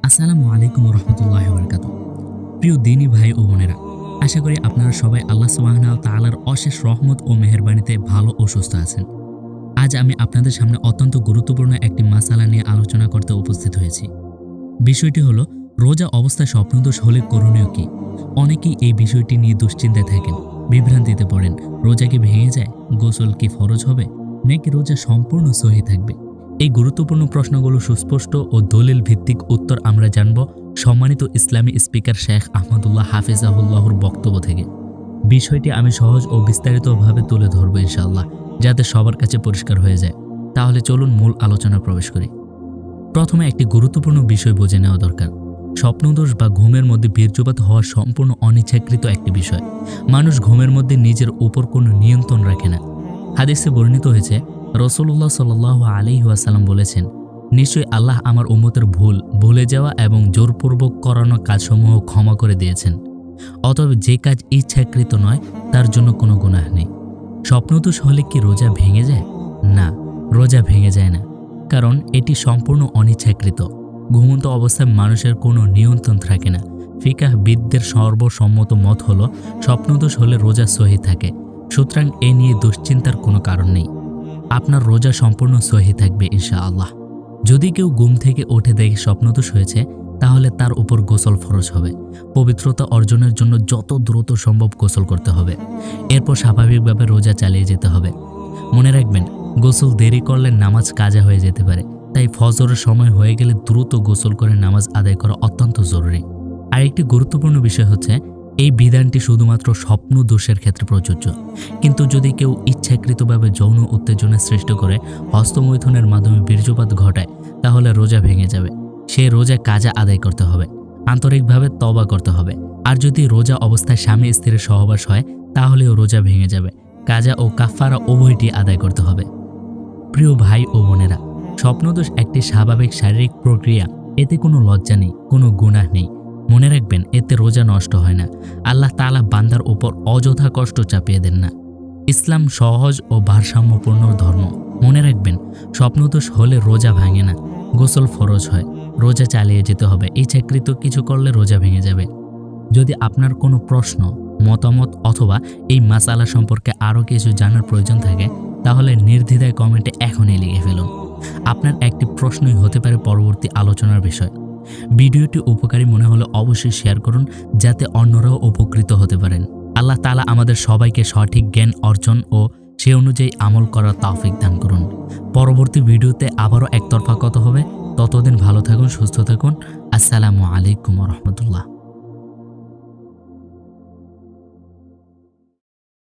আসসালামু আলাইকুম রহমতুল্লাহি ওয়া বারাকাতুহু। প্রিয় দিনী ভাই ও বোনেরা, আশা করি আপনারা সবাই আল্লাহ সুবহানাহু ওয়া তাআলার অশেষ রহমত ও মেহেরবানিতে ভালো ও সুস্থ আছেন। আজ আমি আপনাদের সামনে অত্যন্ত গুরুত্বপূর্ণ একটি মাসালা নিয়ে আলোচনা করতে উপস্থিত হয়েছি। বিষয়টি হলো রোজা অবস্থায় স্বপ্নদোষ হলে করণীয় কি। অনেকেই এই বিষয়টি নিয়ে দুশ্চিন্তায় থাকেন, বিভ্রান্তিতে পড়েন। রোজা কি ভেঙে যায়? গোসল কি ফরজ হবে, নাকি রোজা সম্পূর্ণ সহি থাকবে? এই গুরুত্বপূর্ণ প্রশ্নগুলো সুস্পষ্ট ও দলিল ভিত্তিক উত্তর আমরা জানব সম্মানিত ইসলামী স্পিকার শেখ আহমদুল্লাহ হাফিজাহুল্লাহর বক্তব্য থেকে। বিষয়টি আমি সহজ ও বিস্তারিতভাবে তুলে ধরব ইনশাআল্লাহ, যাতে সবার কাছে পরিষ্কার হয়ে যায়। তাহলে চলুন মূল আলোচনা প্রবেশ করি। প্রথমে একটি গুরুত্বপূর্ণ বিষয় বুঝে নেওয়া দরকার। স্বপ্নদোষ বা ঘুমের মধ্যে বীর্যপাত হওয়া সম্পূর্ণ অনিচ্ছাকৃত একটি বিষয়। মানুষ ঘুমের মধ্যে নিজের উপর কোনো নিয়ন্ত্রণ রাখে না। হাদিসে বর্ণিত হয়েছে, রাসূলুল্লাহ সাল্লাল্লাহু আলাইহি ওয়াসাল্লাম বলেছেন, নিশ্চয়ই আল্লাহ আমার উম্মতের ভুলে যাওয়া এবং জোরপূর্বক করানো কাজসমূহ ক্ষমা করে দিয়েছেন। অতএব যে কাজ ইচ্ছাকৃত নয় তার জন্য কোনো গুনাহ নেই। স্বপ্নদোষ হলে কি রোজা ভেঙে যায়? না, রোজা ভেঙে যায় না, কারণ এটি সম্পূর্ণ অনিচ্ছাকৃত। ঘুমন্ত অবস্থায় মানুষের কোনো নিয়ন্ত্রণ থাকে না। ফিকাহবিদদের সর্বসম্মত মত হলো স্বপ্নদোষ হলে রোজা সহি থাকে। সুতরাং এ নিয়ে দুশ্চিন্তার কোনো কারণ নেই। আপনার রোজা সম্পূর্ণ সহি থাকবে ইনশাআল্লাহ। যদি কেউ ঘুম থেকে উঠে দেখে স্বপ্নদোষ হয়েছে, তাহলে তার উপর গোসল ফরজ হবে। পবিত্রতা অর্জনের জন্য যত দ্রুত সম্ভব গোসল করতে হবে। এরপর স্বাভাবিকভাবে রোজা চালিয়ে যেতে হবে। মনে রাখবেন, গোসল দেরি করলে নামাজ কাজা হয়ে যেতে পারে। তাই ফজরের সময় হয়ে গেলে দ্রুত গোসল করে নামাজ আদায় করা অত্যন্ত জরুরি। আরেকটি গুরুত্বপূর্ণ বিষয় হচ্ছে, এই বিধানটি শুধুমাত্র স্বপ্ন দোষের ক্ষেত্রে প্রযোজ্য। কিন্তু যদি কেউ ইচ্ছাকৃতভাবে যৌন উত্তেজনা সৃষ্টি করে হস্তমৈথুনের মাধ্যমে বীর্যপাত ঘটায়, তাহলে রোজা ভেঙে যাবে। সে রোজা কাজা আদায় করতে হবে, আন্তরিকভাবে তওবা করতে হবে। আর যদি রোজা অবস্থায় স্বামী স্ত্রীর সহবাস হয়, তাহলেও রোজা ভেঙে যাবে। কাজা ও কাফারা উভয়টি আদায় করতে হবে। প্রিয় ভাই ও বোনেরা, স্বপ্নদোষ একটি স্বাভাবিক শারীরিক প্রক্রিয়া। এতে কোনো লজ্জা নেই, কোনো গুনাহ নেই। মনে রাখবেন, এতে রোজা নষ্ট হয় না। আল্লাহ তাআলা বান্দার উপর অযথা কষ্ট চাপিয়ে দেন না। ইসলাম সহজ ও ভারসাম্যপূর্ণ ধর্ম। মনে রাখবেন, স্বপ্নদোষ হলে রোজা ভাঙে না, গোসল ফরজ হয়। রোজা চালিয়ে যেতে হবে। ইচ্ছাকৃত কিছু করলে রোজা ভেঙে যাবে। যদি আপনার কোনো প্রশ্ন, মতামত অথবা এই মাসালা সম্পর্কে আরও কিছু জানার প্রয়োজন থাকে, তাহলে নির্দ্বিধায় কমেন্টে এখনই লিখে ফেলুন। আপনার একটি প্রশ্নই হতে পারে পরবর্তী আলোচনার বিষয়। ভিডিওটি উপকারী মনে হলে অবশ্যই শেয়ার করুন, যাতে অন্যরাও উপকৃত হতে পারেন। আল্লাহ তাআলা আমাদের সবাইকে সঠিক জ্ঞান অর্জন ও সে অনুযায়ী আমল করার তৌফিক দান করুন। পরবর্তী ভিডিওতে আবারও একতরফা কথা হবে। ততদিন ভালো থাকুন, সুস্থ থাকুন। আসসালামু আলাইকুম ওয়া রাহমাতুল্লাহ।